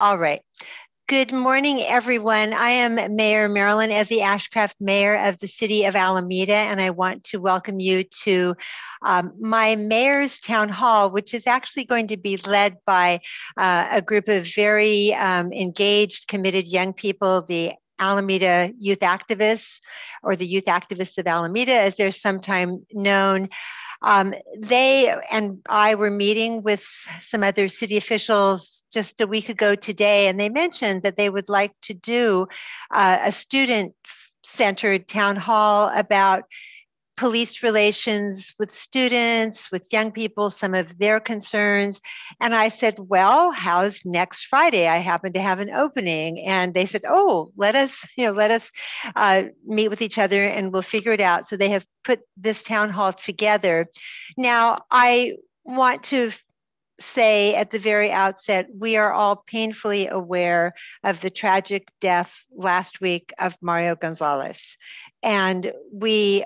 All right. Good morning, everyone. I am Mayor Marilyn Ezzy Ashcraft, Mayor of the City of Alameda, and I want to welcome you to my Mayor's Town Hall, which is actually going to be led by a group of very engaged, committed young people, the Alameda Youth Activists, or the Youth Activists of Alameda, as they're sometimes known. They and I were meeting with some other city officials just a week ago today, and they mentioned that they would like to do a student centered town hall about police relations with students, with young people, some of their concerns. And I said, well, how's next Friday? I happen to have an opening. And they said, oh, let us meet with each other and we'll figure it out. So they have put this town hall together. Now, I want to say at the very outset, we are all painfully aware of the tragic death last week of Mario Gonzalez. And we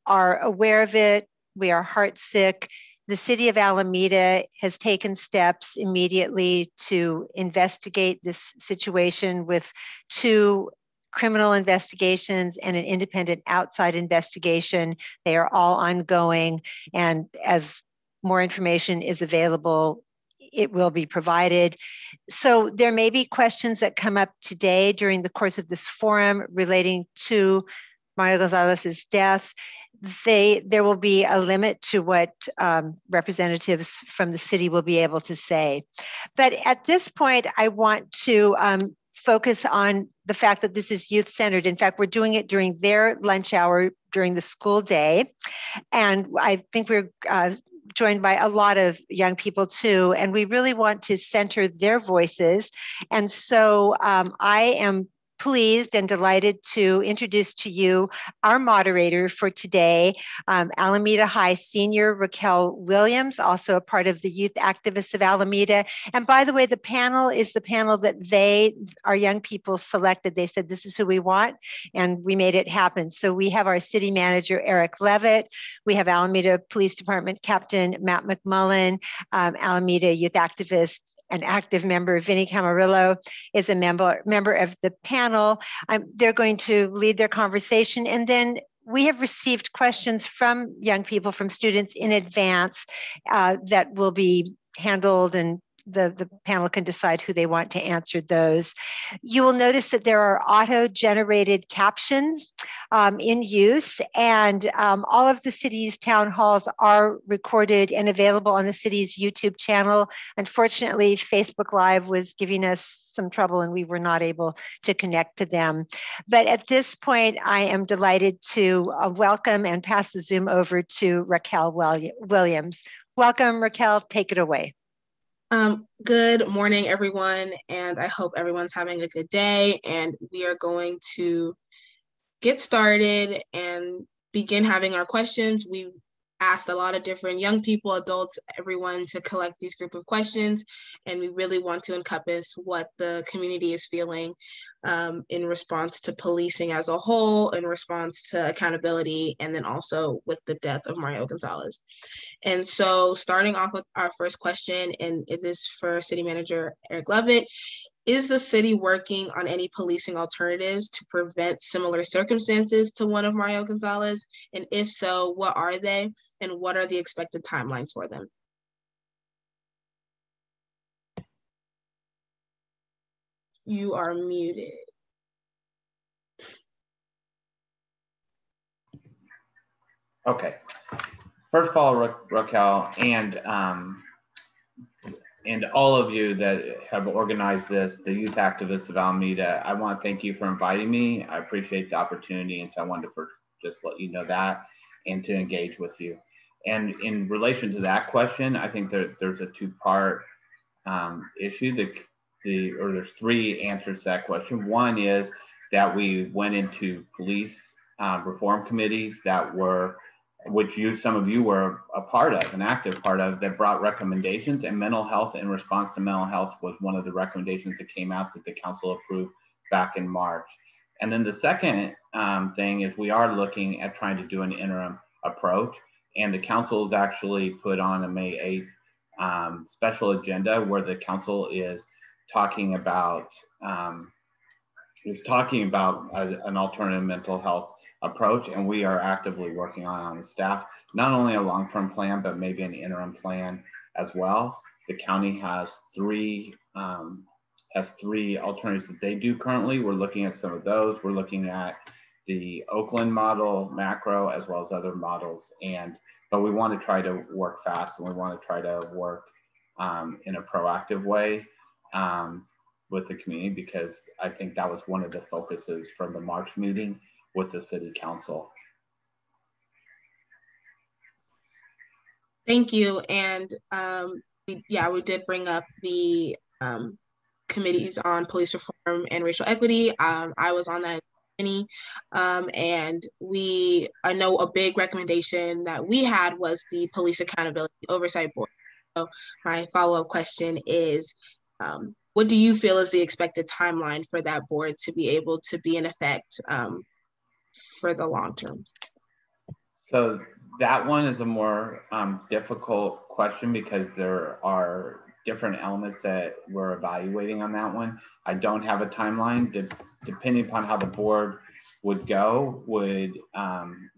are aware of it. We are heartsick. The city of Alameda has taken steps immediately to investigate this situation with two criminal investigations and an independent outside investigation. They are all ongoing. And as more information is available, it will be provided. So there may be questions that come up today during the course of this forum relating to Mario Gonzalez's death. There will be a limit to what representatives from the city will be able to say. But at this point, I want to focus on the fact that this is youth-centered. In fact, we're doing it during their lunch hour during the school day. And I think we're joined by a lot of young people too, and we really want to center their voices. And so I am pleased and delighted to introduce to you our moderator for today, Alameda High senior Raquel Williams, also a part of the Youth Activists of Alameda. And by the way, the panel is the panel that our young people selected. They said, this is who we want, and we made it happen. So we have our city manager, Eric Levitt. We have Alameda Police Department Captain Matt McMullen, Alameda Youth Activist and active member Vinnie Camarillo is a member of the panel. They're going to lead their conversation, and then we have received questions from young people, from students in advance that will be handled, and the panel can decide who they want to answer those. You will notice that there are auto-generated captions in use, and all of the city's town halls are recorded and available on the city's YouTube channel. Unfortunately, Facebook Live was giving us some trouble and we were not able to connect to them. But at this point, I am delighted to welcome and pass the Zoom over to Raquel Williams. Welcome, Raquel, take it away. Good morning, everyone, and I hope everyone's having a good day. And we are going to get started and begin having our questions. We asked a lot of different young people, adults, everyone to collect these group of questions, and we really want to encompass what the community is feeling in response to policing as a whole, in response to accountability, and then also with the death of Mario Gonzalez. And so starting off with our first question, and it is for City Manager Eric Levitt. Is the city working on any policing alternatives to prevent similar circumstances to one of Mario Gonzalez? And if so, what are they? And what are the expected timelines for them? You are muted. Okay. First of all, Raquel, and all of you that have organized this, the Youth Activists of Alameda, I want to thank you for inviting me. I appreciate the opportunity, and so I wanted to first just let you know that and to engage with you. And in relation to that question, I think there's a two-part issue. There's three answers to that question. One is that we went into police reform committees that were, which some of you were a part of, an active part of, that brought recommendations, and mental health, in response to mental health, was one of the recommendations that came out that the council approved back in March. And then the second thing is we are looking at trying to do an interim approach, and the council has actually put on a May 8th special agenda where the council is talking about an alternative mental health approach, and we are actively working on the staff, not only a long-term plan, but maybe an interim plan as well. The county has three alternatives that they do currently. We're looking at some of those. We're looking at the Oakland model, macro, as well as other models. But we want to try to work fast, and we want to try to work in a proactive way with the community, because I think that was one of the focuses from the March meeting with the city council. Thank you. And we did bring up the committees on police reform and racial equity. I was on that committee, and I know a big recommendation that we had was the Police Accountability Oversight Board. So my follow-up question is, what do you feel is the expected timeline for that board to be able to be in effect for the long term? So that one is a more difficult question, because there are different elements that we're evaluating on that one. I don't have a timeline. Depending upon how the board would go,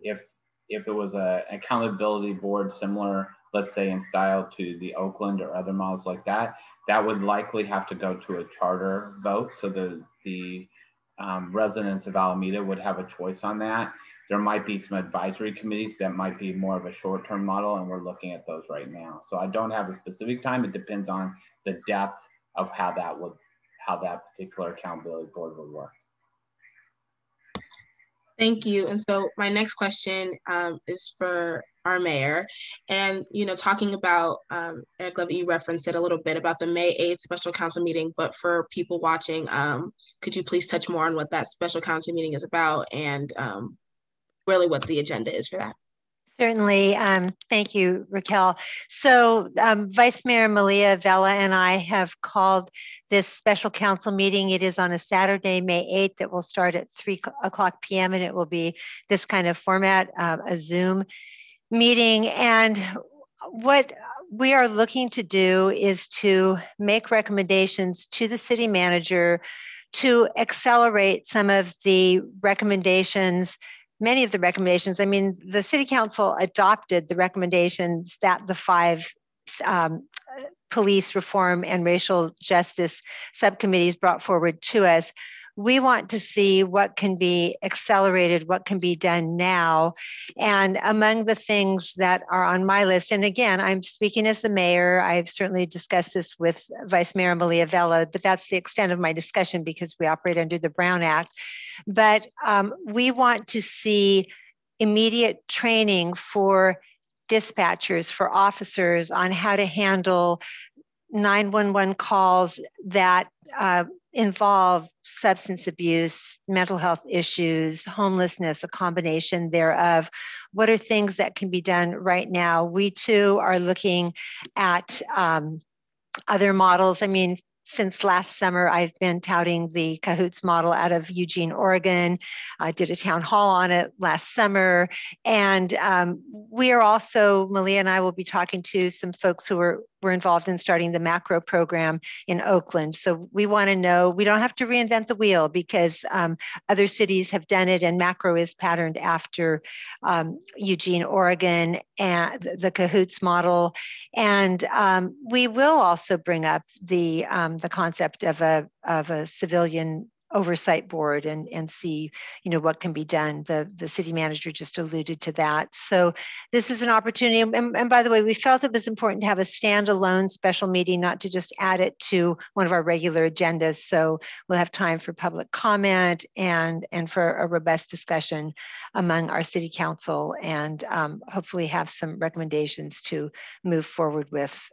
if it was an accountability board similar, let's say in style to the Oakland or other models like that, that would likely have to go to a charter vote. So the residents of Alameda would have a choice on that. There might be some advisory committees that might be more of a short-term model, and we're looking at those right now. So I don't have a specific time. It depends on the depth of how that particular accountability board would work. Thank you. And so my next question is for our mayor. And, talking about, Eric Levy, you referenced it a little bit about the May 8th special council meeting, but for people watching, could you please touch more on what that special council meeting is about, and really what the agenda is for that? Certainly. Thank you, Raquel. So Vice Mayor Malia Vela and I have called this special council meeting. It is on a Saturday, May 8th. It will start at 3:00 p.m. and it will be this kind of format, a Zoom meeting. And what we are looking to do is to make recommendations to the city manager to accelerate some of the recommendations. Many of the recommendations, I mean, the city council adopted the recommendations that the 5 police reform and racial justice subcommittees brought forward to us. We want to see what can be accelerated, what can be done now. And among the things that are on my list, and again, I'm speaking as the mayor, I've certainly discussed this with Vice Mayor Malia Vela, but that's the extent of my discussion because we operate under the Brown Act. But we want to see immediate training for dispatchers, for officers on how to handle 911 calls that involve substance abuse, mental health issues, homelessness, a combination thereof. What are things that can be done right now? We too are looking at other models. I mean, since last summer, I've been touting the Cahoots model out of Eugene, Oregon. I did a town hall on it last summer. And we are also, Malia and I will be talking to some folks who were involved in starting the macro program in Oakland. So we want to know, we don't have to reinvent the wheel because other cities have done it, and macro is patterned after Eugene, Oregon, and the Cahoots model. And we will also bring up the concept of a civilian oversight board and see, what can be done. The city manager just alluded to that. So this is an opportunity. And by the way, we felt it was important to have a standalone special meeting, not to just add it to one of our regular agendas. So we'll have time for public comment and for a robust discussion among our city council, and hopefully have some recommendations to move forward with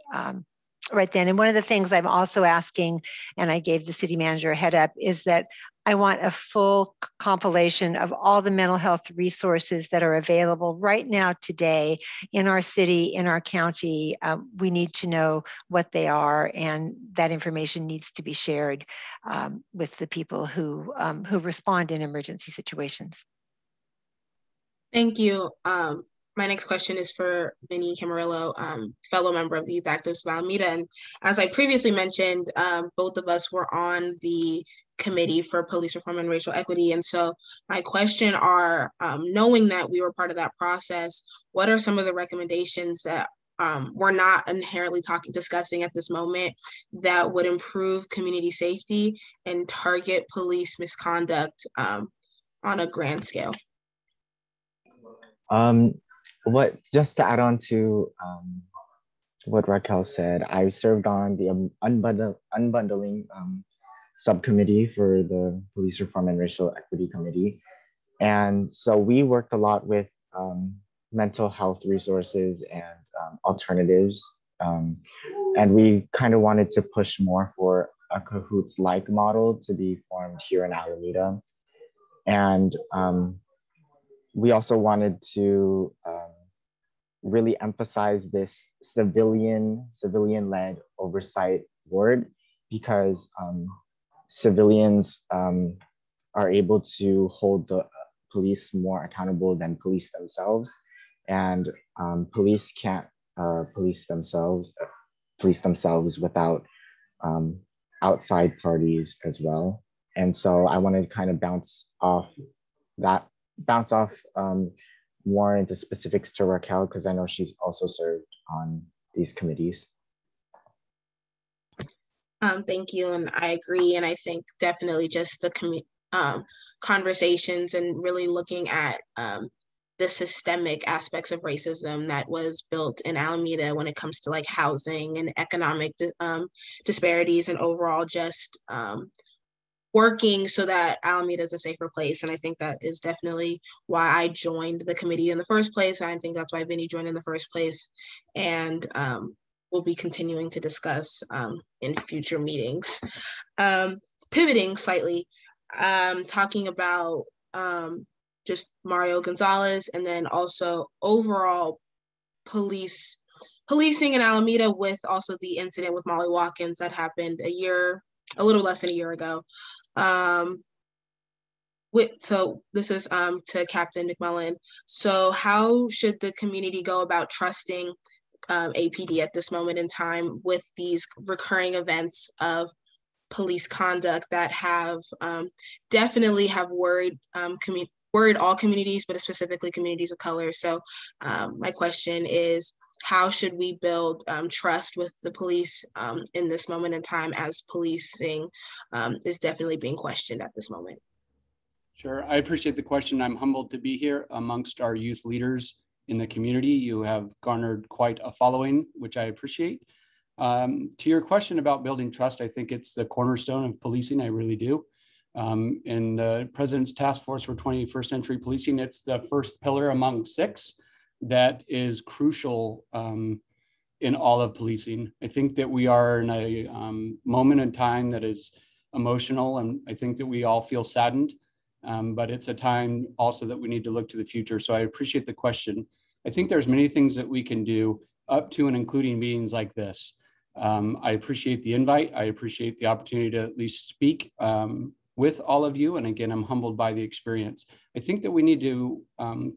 right then. And one of the things I'm also asking, and I gave the city manager a head up, is that I want a full compilation of all the mental health resources that are available right now today in our city, in our county. We need to know what they are, and that information needs to be shared with the people who respond in emergency situations. Thank you. my next question is for Vinny Camarillo, fellow member of the Youth Activists of Alameda. And as I previously mentioned, both of us were on the committee for police reform and racial equity. And so my question are, knowing that we were part of that process, what are some of the recommendations that we're not inherently discussing at this moment that would improve community safety and target police misconduct on a grand scale? Just to add on to what Raquel said, I served on the unbundling subcommittee for the Police Reform and Racial Equity Committee. And so we worked a lot with mental health resources and alternatives. And we kind of wanted to push more for a Cahoots-like model to be formed here in Alameda. And we also wanted to really emphasize this civilian-led oversight board, because civilians are able to hold the police more accountable than police themselves, and police can't police themselves without outside parties as well. And so I wanted to kind of bounce off more into specifics to Raquel, because I know she's also served on these committees. Thank you, and I agree. And I think definitely just the conversations and really looking at the systemic aspects of racism that was built in Alameda when it comes to like housing and economic disparities, and overall just working so that Alameda is a safer place. And I think that is definitely why I joined the committee in the first place. I think that's why Vinny joined in the first place. And we'll be continuing to discuss in future meetings. Pivoting slightly, talking about just Mario Gonzalez, and then also overall policing in Alameda, with also the incident with Molly Watkins that happened a little less than a year ago. So this is to Captain McMullen. So how should the community go about trusting APD at this moment in time with these recurring events of police conduct that have definitely have worried all communities, but specifically communities of color? So my question is, how should we build trust with the police in this moment in time, as policing is definitely being questioned at this moment? Sure, I appreciate the question. I'm humbled to be here amongst our youth leaders in the community. You have garnered quite a following, which I appreciate. To your question about building trust, I think it's the cornerstone of policing. I really do. In the President's Task Force for 21st Century Policing, it's the first pillar among 6 that is crucial in all of policing. I think that we are in a moment in time that is emotional, and I think that we all feel saddened, but it's a time also that we need to look to the future. So I appreciate the question. I think there's many things that we can do, up to and including meetings like this. I appreciate the invite. I appreciate the opportunity to at least speak with all of you. And again, I'm humbled by the experience. I think that we need to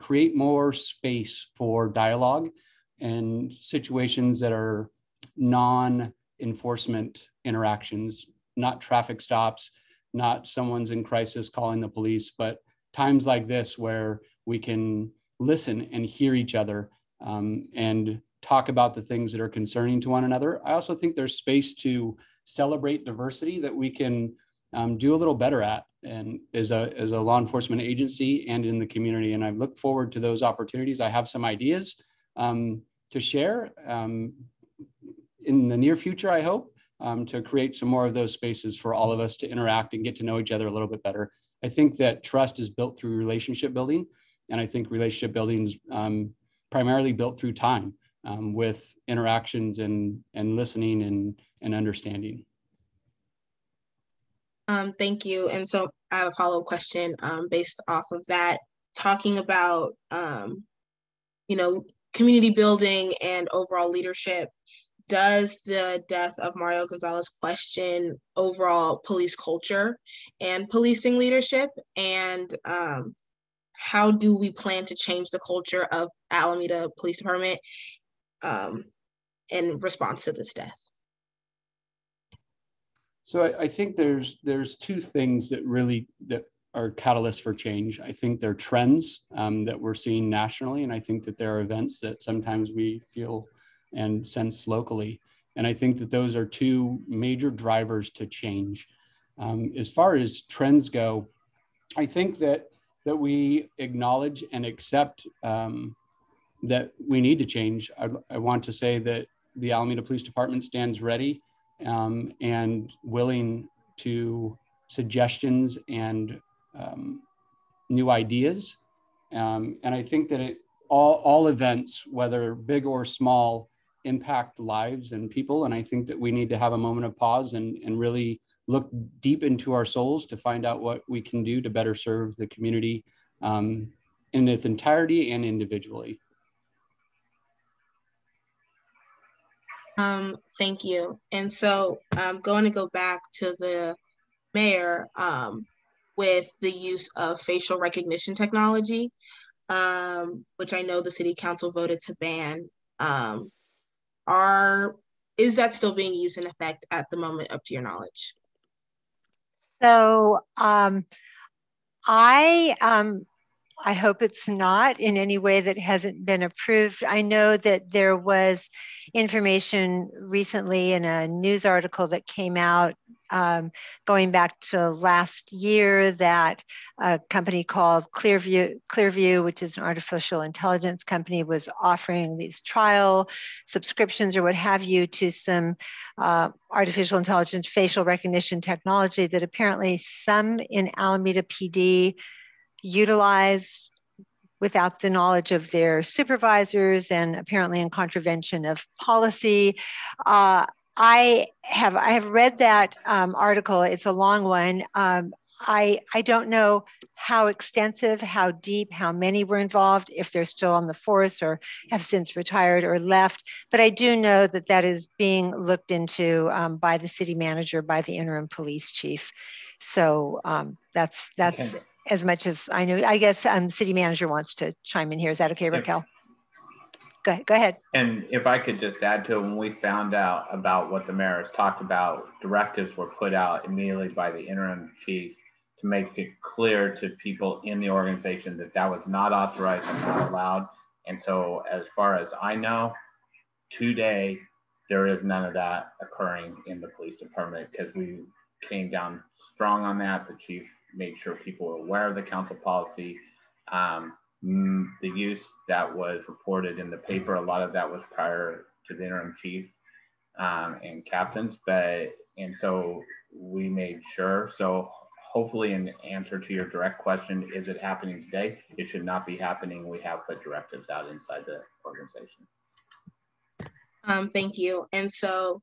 create more space for dialogue and situations that are non-enforcement interactions, not traffic stops, not someone's in crisis calling the police, but times like this where we can listen and hear each other and talk about the things that are concerning to one another. I also think there's space to celebrate diversity that we can do a little better at, and as a law enforcement agency and in the community. And I look forward to those opportunities. I have some ideas to share in the near future, I hope, to create some more of those spaces for all of us to interact and get to know each other a little bit better. I think that trust is built through relationship building. And I think relationship building is primarily built through time with interactions and listening and understanding. Thank you. And so I have a follow-up question based off of that, talking about, community building and overall leadership. Does the death of Mario Gonzalez question overall police culture and policing leadership? And how do we plan to change the culture of Alameda Police Department in response to this death? So I think there's two things that are catalysts for change. I think they're trends that we're seeing nationally, and I think that there are events that sometimes we feel and sense locally. And I think that those are two major drivers to change. As far as trends go, I think that we acknowledge and accept that we need to change. I want to say that the Alameda Police Department stands ready and willing to suggestions and new ideas. And I think that all events, whether big or small, impact lives and people. And I think that we need to have a moment of pause and really look deep into our souls to find out what we can do to better serve the community in its entirety and individually. Thank you. And so I'm going to go back to the mayor with the use of facial recognition technology, which I know the city council voted to ban. Is that still being used in effect at the moment, up to your knowledge? So I hope it's not in any way that hasn't been approved. I know that there was information recently in a news article that came out going back to last year that a company called Clearview, which is an artificial intelligence company, was offering these trial subscriptions or what have you to some artificial intelligence facial recognition technology that apparently some in Alameda PD utilized without the knowledge of their supervisors and apparently in contravention of policy. I have read that article. It's a long one. I don't know how extensive, how deep, how many were involved, if they're still on the force or have since retired or left. But I do know that that is being looked into by the city manager, by the interim police chief. So that's okay. As much as I know. I guess city manager wants to chime in here. Is that okay, Raquel? Yep. Go ahead. And if I could just add to it, when we found out about what the mayor has talked about, directives were put out immediately by the interim chief to make it clear to people in the organization that that was not authorized and not allowed. And so as far as I know, today, there is none of that occurring in the police department because we came down strong on that. The chief made sure people were aware of the council policy. The use that was reported in the paper, a lot of that was prior to the interim chief and captains, and so we made sure. So hopefully in answer to your direct question, is it happening today? It should not be happening. We have put directives out inside the organization. Thank you. And so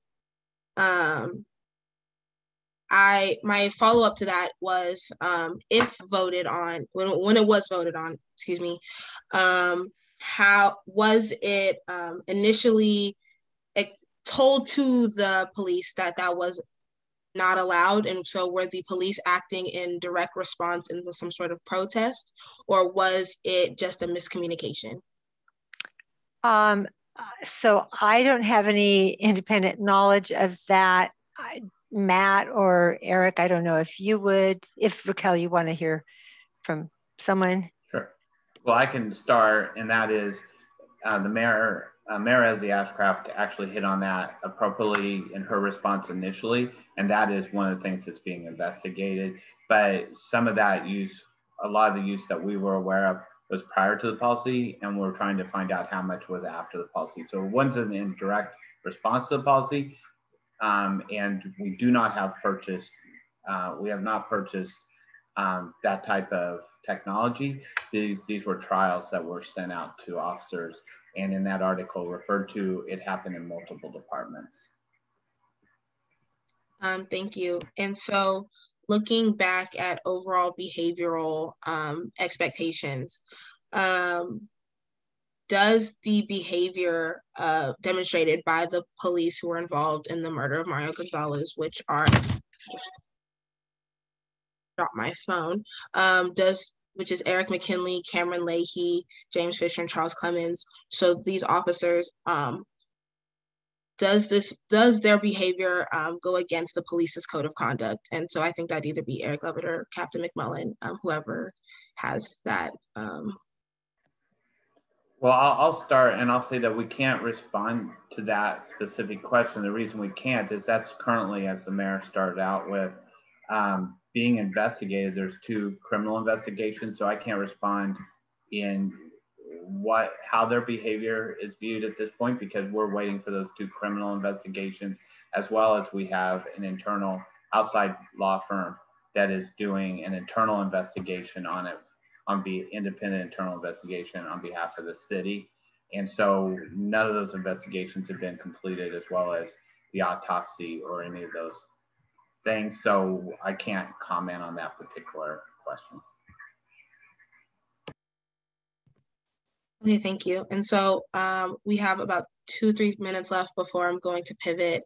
my follow-up to that was if voted on, when it was voted on, excuse me, how was it initially told to the police that that was not allowed? And so were the police acting in direct response into some sort of protest, or was it just a miscommunication? So I don't have any independent knowledge of that. Matt or Eric, I don't know if you would, if Raquel, you want to hear from someone. Sure. Well, I can start, and that is the mayor Ezzy Ashcraft actually hit on that appropriately in her response initially, and that is one of the things that's being investigated. But some of that use, a lot of the use that we were aware of was prior to the policy, and we're trying to find out how much was after the policy. So it wasn't in direct response to the policy, and we do not have purchased, we have not purchased that type of technology. These were trials that were sent out to officers, and in that article referred to, it happened in multiple departments. Thank you. And so looking back at overall behavioral expectations, does the behavior demonstrated by the police who were involved in the murder of Mario Gonzalez, which are, just drop my phone, does which is Eric McKinley, Cameron Leahy, James Fisher, and Charles Clemens. So these officers, does their behavior go against the police's code of conduct? And so I think that'd either be Eric Lovett or Captain McMullen, whoever has that. Well, I'll start and I'll say that we can't respond to that specific question. The reason we can't is that's currently, as the mayor started out with, being investigated. There's 2 criminal investigations, so I can't respond in how their behavior is viewed at this point, because we're waiting for those 2 criminal investigations, as well as we have an internal outside law firm that is doing an internal investigation on it, independent internal investigation on behalf of the city. And so none of those investigations have been completed, as well as the autopsy or any of those things. So I can't comment on that particular question. Okay, thank you. And so we have about 2-3 minutes left before I'm going to pivot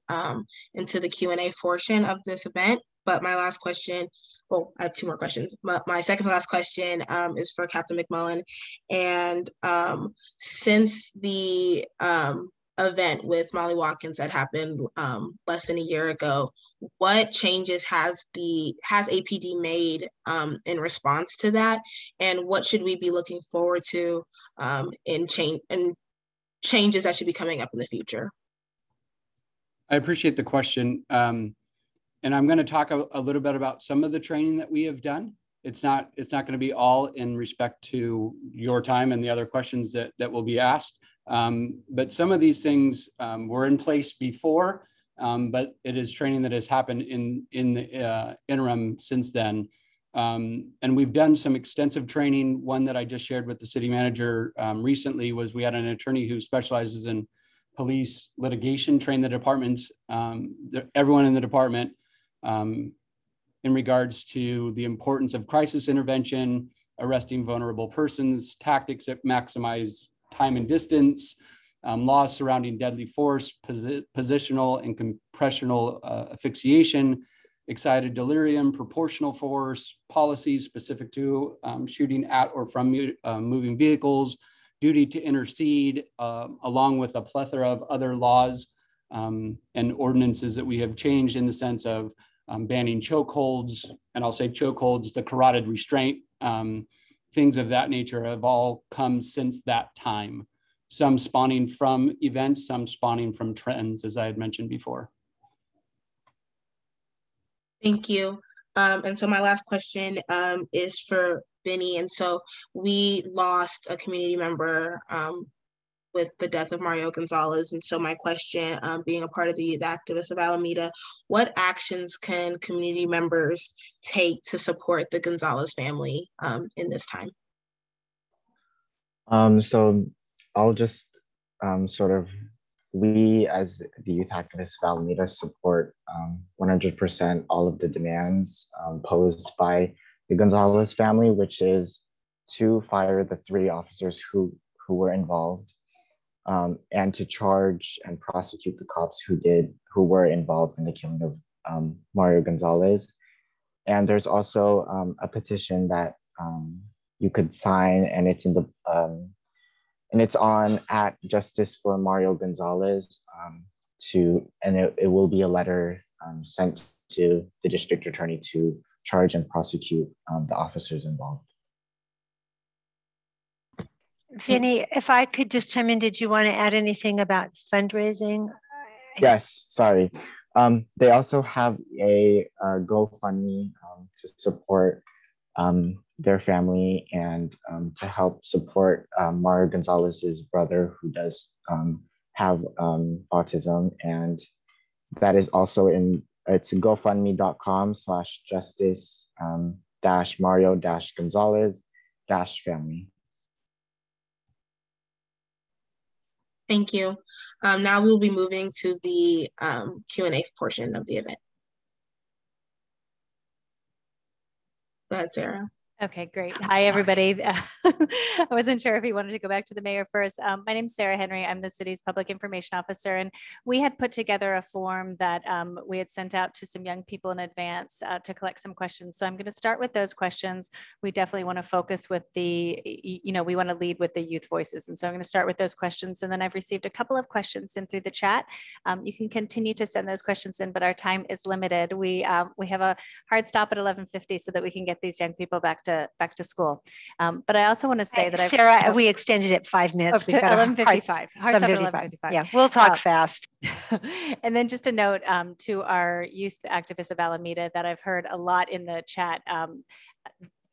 into the Q&A portion of this event. But my last question, well, I have 2 more questions. But my second to last question is for Captain McMullen. And since the event with Molly Watkins that happened less than a year ago, what changes has APD made in response to that, and what should we be looking forward to in changes that should be coming up in the future? I appreciate the question, and I'm going to talk a little bit about some of the training that we have done. It's not going to be all in respect to your time and the other questions that will be asked. But some of these things were in place before, but it is training that has happened in the interim since then. And we've done some extensive training. One that I just shared with the city manager recently was we had an attorney who specializes in police litigation, train the departments, everyone in the department in regards to the importance of crisis intervention, arresting vulnerable persons, tactics that maximize time and distance, laws surrounding deadly force, positional and compressional asphyxiation, excited delirium, proportional force, policies specific to shooting at or from moving vehicles, duty to intercede, along with a plethora of other laws and ordinances that we have changed in the sense of banning chokeholds, and I'll say chokeholds, the carotid restraint, things of that nature have all come since that time. Some spawning from events, some spawning from trends, as I had mentioned before. Thank you. And so my last question is for Vinny. And so we lost a community member with the death of Mario Gonzalez. And so my question, being a part of the Youth Activists of Alameda, what actions can community members take to support the Gonzalez family in this time? So I'll just we as the Youth Activists of Alameda support 100% all of the demands posed by the Gonzalez family, which is to fire the 3 officers who were involved, and to charge and prosecute the cops who were involved in the killing of Mario Gonzalez. And there's also a petition that you could sign, and it's in the and it's on at Justice for Mario Gonzalez and it will be a letter sent to the district attorney to charge and prosecute the officers involved. Vinny, if I could just chime in, did you want to add anything about fundraising? Yes, sorry. They also have a GoFundMe to support their family and to help support Mario Gonzalez's brother, who does have autism. And that is also it's gofundme.com/justice-Mario-Gonzalez-family. Thank you. Now we'll be moving to the Q&A portion of the event. Go ahead, Sarah. Okay, great. Hi, everybody. I wasn't sure if you wanted to go back to the mayor first. My name is Sarah Henry. I'm the city's public information officer, and we had put together a form that we had sent out to some young people in advance to collect some questions. So I'm going to start with those questions. We definitely want to focus with the, we want to lead with the youth voices. And so I'm going to start with those questions. And then I've received a couple of questions in through the chat. You can continue to send those questions in, but our time is limited. We have a hard stop at 11:50 so that we can get these young people back to school. But I also want to say that Sarah, we extended it 5 minutes. We've got 11:55. Hard stop at 11:55. Yeah, we'll talk fast. And then just a note to our youth activists of Alameda that I've heard a lot in the chat.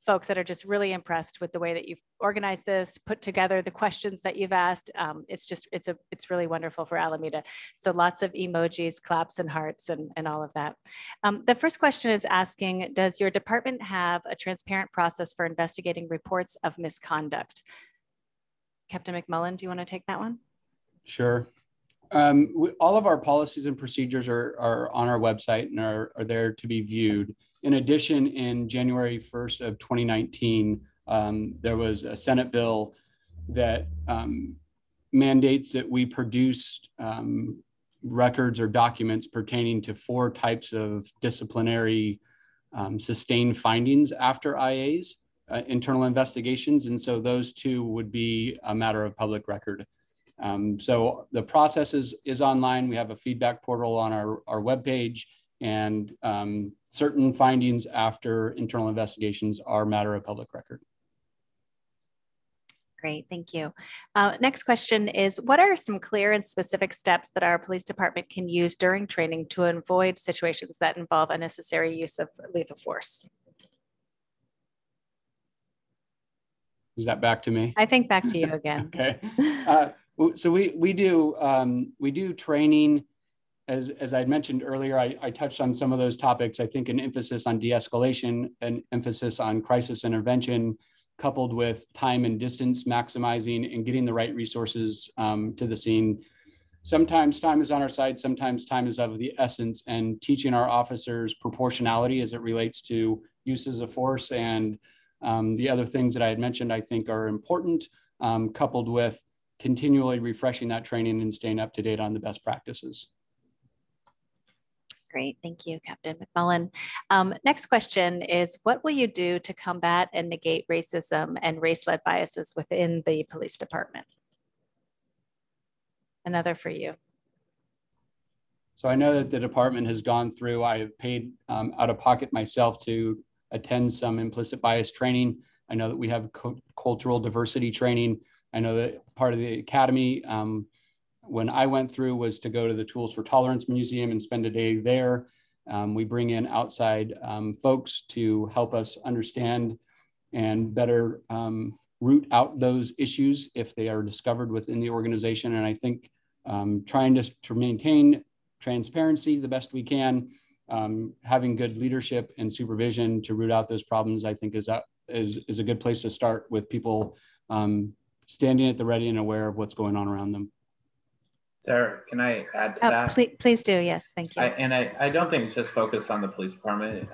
Folks that are just really impressed with the way that you've organized this, put together the questions that you've asked. It's really wonderful for Alameda. So lots of emojis, claps, and hearts, and all of that. The first question is asking, does your department have a transparent process for investigating reports of misconduct? Captain McMullen, do you want to take that one? Sure. All of our policies and procedures are on our website and are there to be viewed. In addition, in January 1st of 2019, there was a Senate bill that mandates that we produce records or documents pertaining to 4 types of disciplinary sustained findings after IAs, internal investigations. And so those 2 would be a matter of public record. So the process is online. We have a feedback portal on our webpage, and certain findings after internal investigations are matter of public record. Great, thank you. Next question is, what are some clear and specific steps that our police department can use during training to avoid situations that involve unnecessary use of lethal force? Is that back to me? I think back to you again. Okay. So we do training, as I mentioned earlier. I touched on some of those topics. I think an emphasis on de-escalation, an emphasis on crisis intervention, coupled with time and distance maximizing and getting the right resources to the scene. Sometimes time is on our side, sometimes time is of the essence, and teaching our officers proportionality as it relates to uses of force and the other things that I had mentioned, I think are important, coupled with continually refreshing that training and staying up to date on the best practices. Great, thank you, Captain McMullen. Next question is, what will you do to combat and negate racism and race-led biases within the police department? Another for you. So I know that the department has gone through, I have paid out of pocket myself to attend some implicit bias training. I know that we have cultural diversity training. I know that part of the academy, when I went through, was to go to the Tools for Tolerance Museum and spend a day there. We bring in outside folks to help us understand and better root out those issues if they are discovered within the organization. And I think trying to maintain transparency the best we can, having good leadership and supervision to root out those problems, I think is a good place to start, with people standing at the ready and aware of what's going on around them. Sarah, can I add to that? Please do, yes, thank you. I don't think it's just focused on the police department.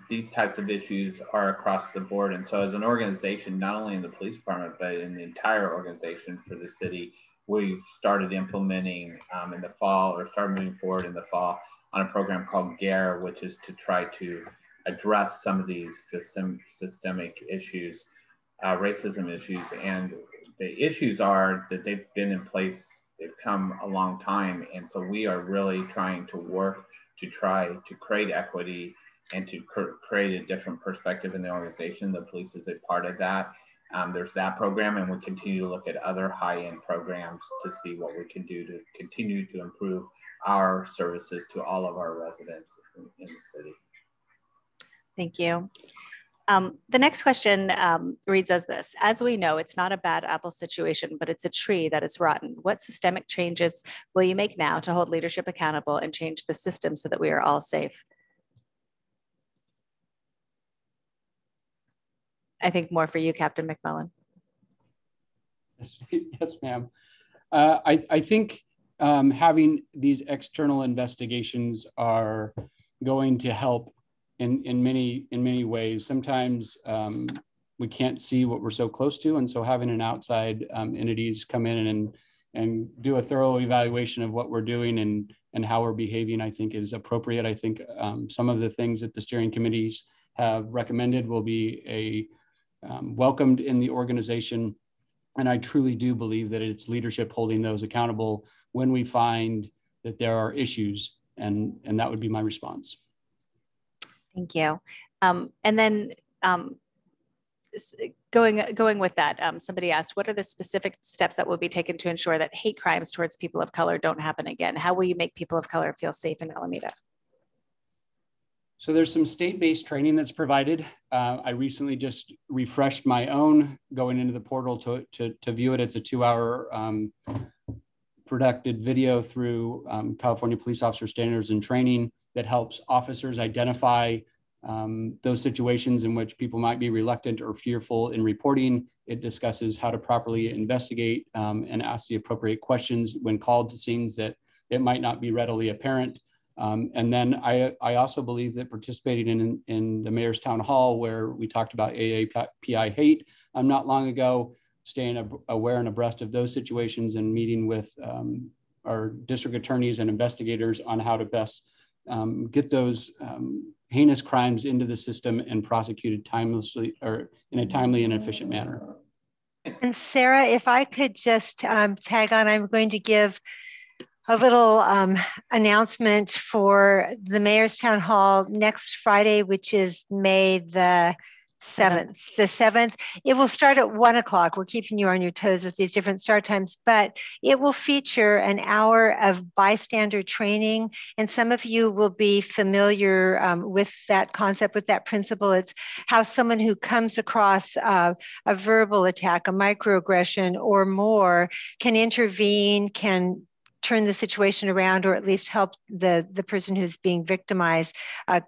These types of issues are across the board. And so as an organization, not only in the police department, but in the entire organization for the city, we've started implementing in the fall, or started moving forward in the fall, on a program called GARE, which is to try to address some of these systemic issues, racism issues. And the issues are that they've been in place, they've come a long time. And so we are really trying to work to try to create equity and to create a different perspective in the organization. The police is a part of that. There's that program, and we continue to look at other high-end programs to see what we can do to continue to improve our services to all of our residents in the city. Thank you. The next question reads as this: as we know, it's not a bad apple situation, but it's a tree that is rotten. What systemic changes will you make now to hold leadership accountable and change the system so that we are all safe? I think more for you, Captain McMullen. Yes, ma'am. I think having these external investigations are going to help in many ways. Sometimes we can't see what we're so close to. And so having an outside entities come in and do a thorough evaluation of what we're doing and how we're behaving, I think is appropriate. I think some of the things that the steering committees have recommended will be welcomed in the organization. And I truly do believe that it's leadership holding those accountable when we find that there are issues, and that would be my response. Thank you. And then going with that, somebody asked, what are the specific steps that will be taken to ensure that hate crimes towards people of color don't happen again? How will you make people of color feel safe in Alameda? So there's some state-based training that's provided. I recently just refreshed my own, going into the portal to view it. It's a 2-hour productive video through California Police Officer Standards and Training that helps officers identify those situations in which people might be reluctant or fearful in reporting. It discusses how to properly investigate and ask the appropriate questions when called to scenes that it might not be readily apparent. And then I also believe that participating in the mayor's town hall, where we talked about AAPI hate not long ago, staying aware and abreast of those situations and meeting with our district attorneys and investigators on how to best get those heinous crimes into the system and prosecuted timelessly, or in a timely and efficient manner. And Sarah, if I could just tag on, I'm going to give a little announcement for the Mayor's Town Hall next Friday, which is May the 7th. The 7th. It will start at 1 o'clock. We're keeping you on your toes with these different start times, but it will feature an hour of bystander training. And some of you will be familiar with that concept, with that principle. It's how someone who comes across a verbal attack, a microaggression or more, can intervene, can turn the situation around, or at least help the person who's being victimized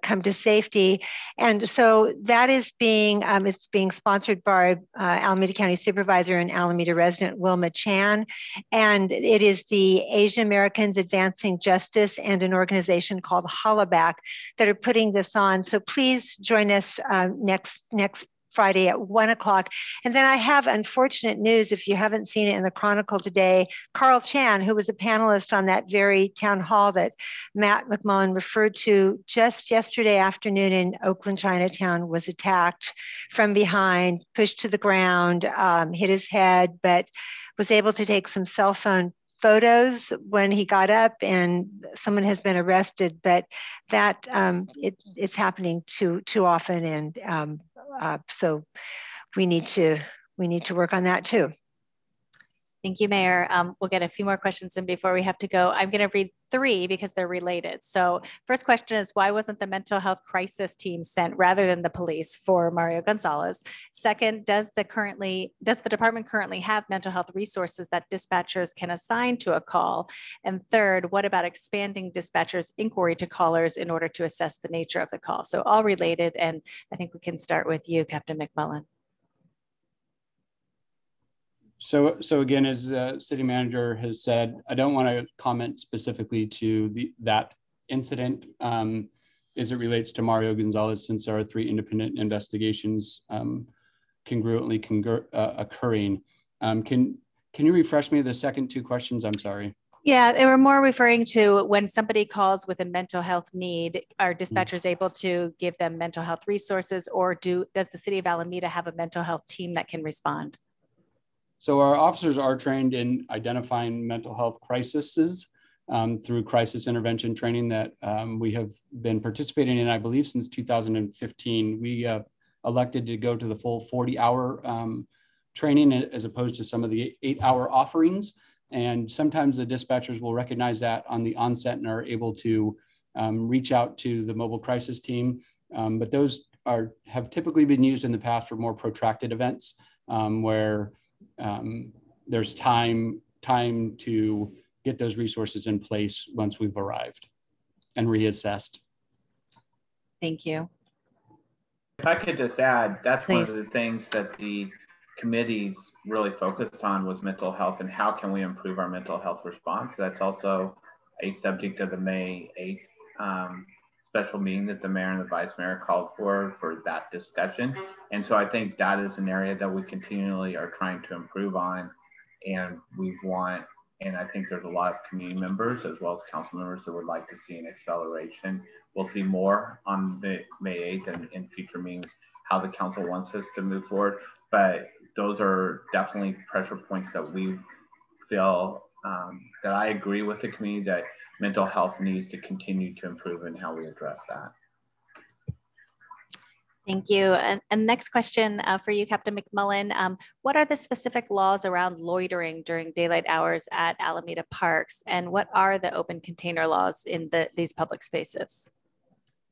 come to safety. And so that is it's being sponsored by Alameda County Supervisor and Alameda resident Wilma Chan. And it is the Asian Americans Advancing Justice and an organization called Hollaback that are putting this on. So please join us next Friday at 1 o'clock. And then I have unfortunate news, if you haven't seen it in the Chronicle today. Carl Chan, who was a panelist on that very town hall that Matt McMullen referred to just yesterday afternoon in Oakland, Chinatown, was attacked from behind, pushed to the ground, hit his head, but was able to take some cell phone photos when he got up, and someone has been arrested. But that it's happening too often, and so we need to work on that too. Thank you, Mayor. We'll get a few more questions in before we have to go. I'm going to read 3 because they're related. So first question is, why wasn't the mental health crisis team sent rather than the police for Mario Gonzalez? Second, does the department currently have mental health resources that dispatchers can assign to a call? And third, what about expanding dispatchers' inquiry to callers in order to assess the nature of the call? So all related, and I think we can start with you, Captain McMullen. So again, as the city manager has said, I don't want to comment specifically to that incident as it relates to Mario Gonzalez, since there are 3 independent investigations congruently occurring. Can you refresh me of the second 2 questions? I'm sorry. Yeah, they were more referring to when somebody calls with a mental health need, are dispatchers able to give them mental health resources, or does the city of Alameda have a mental health team that can respond? So our officers are trained in identifying mental health crises through crisis intervention training that we have been participating in, I believe, since 2015. We elected to go to the full 40-hour training as opposed to some of the 8-hour offerings. And sometimes the dispatchers will recognize that on the onset and are able to reach out to the mobile crisis team. But those have typically been used in the past for more protracted events where there's time to get those resources in place once we've arrived and reassessed. Thank you. If I could just add, that's Please. one of the things that the committees really focused on was mental health and how can we improve our mental health response. That's also a subject of the May 8th special meeting that the mayor and the vice mayor called for that discussion. And so I think that is an area that we continually are trying to improve on. And I think there's a lot of community members as well as council members that would like to see an acceleration. We'll see more on the May 8th and in future meetings how the council wants us to move forward. But those are definitely pressure points that we feel that I agree with the community that mental health needs to continue to improve in how we address that. Thank you. And next question for you, Captain McMullen. What are the specific laws around loitering during daylight hours at Alameda parks? And what are the open container laws in these public spaces?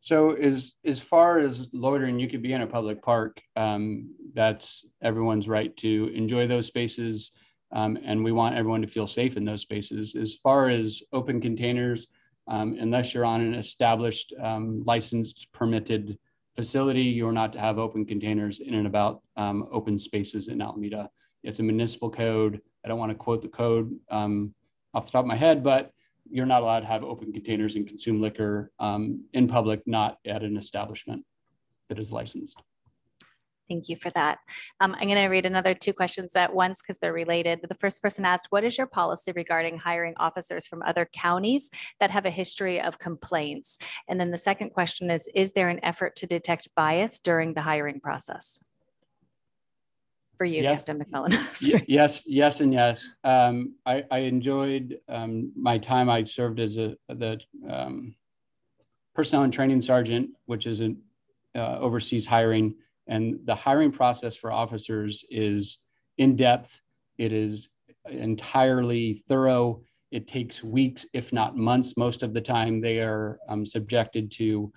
So as far as loitering, you could be in a public park. That's everyone's right to enjoy those spaces. And we want everyone to feel safe in those spaces. As far as open containers, unless you're on an established, licensed, permitted facility, you're not to have open containers in and about open spaces in Alameda. It's a municipal code. I don't want to quote the code off the top of my head, but you're not allowed to have open containers and consume liquor in public, not at an establishment that is licensed. Thank you for that. I'm going to read another two questions at once because they're related. The first person asked, what is your policy regarding hiring officers from other counties that have a history of complaints? And then the second question is there an effort to detect bias during the hiring process? For you, yes. Captain McMullen. yes, and yes. I enjoyed my time. I served as the personnel and training sergeant, which is oversees hiring. And the hiring process for officers is in depth. It is entirely thorough. It takes weeks, if not months. Most of the time they are subjected to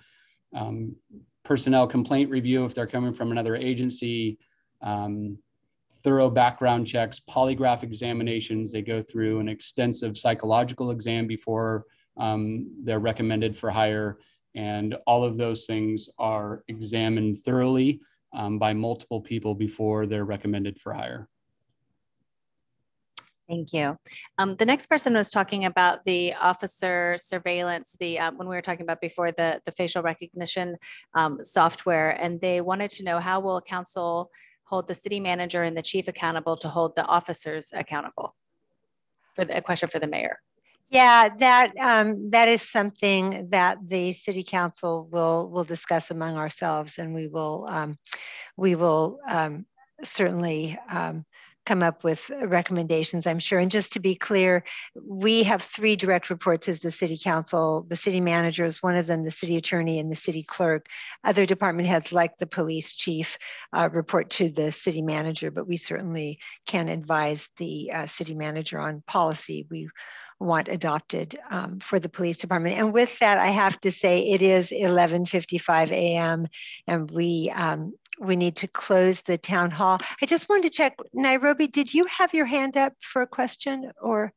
personnel complaint review if they're coming from another agency, thorough background checks, polygraph examinations. They go through an extensive psychological exam before they're recommended for hire. And all of those things are examined thoroughly by multiple people before they're recommended for hire. Thank you. The next person was talking about the officer surveillance, when we were talking about before the facial recognition software, and they wanted to know how will council hold the city manager and the chief accountable to hold the officers accountable? A question for the mayor. Yeah, that is something that the city council will discuss among ourselves, and we will certainly come up with recommendations, I'm sure. And just to be clear, we have 3 direct reports as the city council. The city manager is one of them, the city attorney and the city clerk. Other department heads like the police chief report to the city manager, but we certainly can advise the city manager on policy we want adopted for the police department. And with that, I have to say it is 11:55 a.m. and we need to close the town hall. I just wanted to check, Nairobi, did you have your hand up for a question or?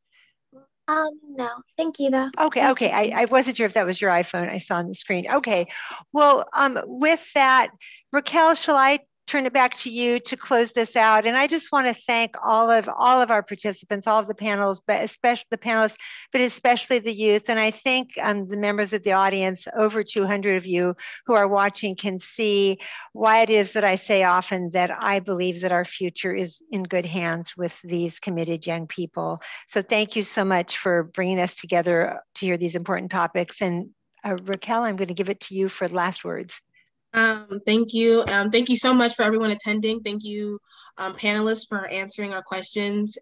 No, thank you though. Okay, I wasn't sure if that was your iPhone I saw on the screen. Okay, well, with that, Raquel, shall I turn it back to you to close this out? And I just want to thank all of our participants, all of the panels, but especially the panelists, but especially the youth. And I think the members of the audience, over 200 of you who are watching, can see why it is that I say often that I believe that our future is in good hands with these committed young people. So thank you so much for bringing us together to hear these important topics. And Raquel, I'm going to give it to you for the last words. Thank you. Thank you so much for everyone attending. Thank you, panelists, for answering our questions.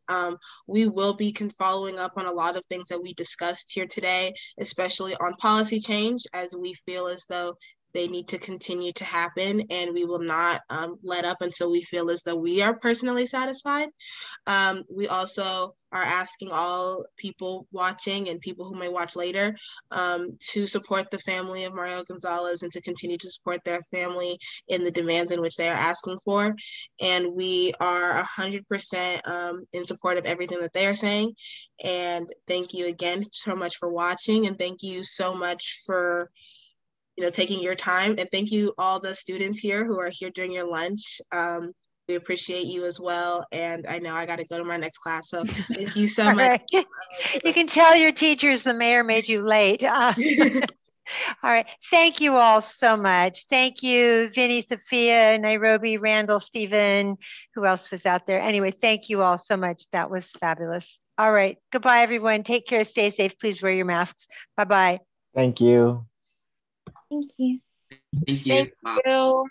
We will be following up on a lot of things that we discussed here today, especially on policy change, as we feel as though they need to continue to happen, and we will not let up until we feel as though we are personally satisfied. We also are asking all people watching and people who may watch later to support the family of Mario Gonzalez and to continue to support their family in the demands in which they are asking for. And we are 100% in support of everything that they are saying. And thank you again so much for watching, and thank you so much for taking your time. And thank you all the students here who are here during your lunch. We appreciate you as well. And I know I got to go to my next class. So thank you so much. Right. You can tell your teachers the mayor made you late. All right. Thank you all so much. Thank you, Vinny, Sophia, Nairobi, Randall, Stephen. Who else was out there? Anyway, thank you all so much. That was fabulous. All right. Goodbye, everyone. Take care. Stay safe. Please wear your masks. Bye-bye. Thank you. Thank you. Thank you. Thank you.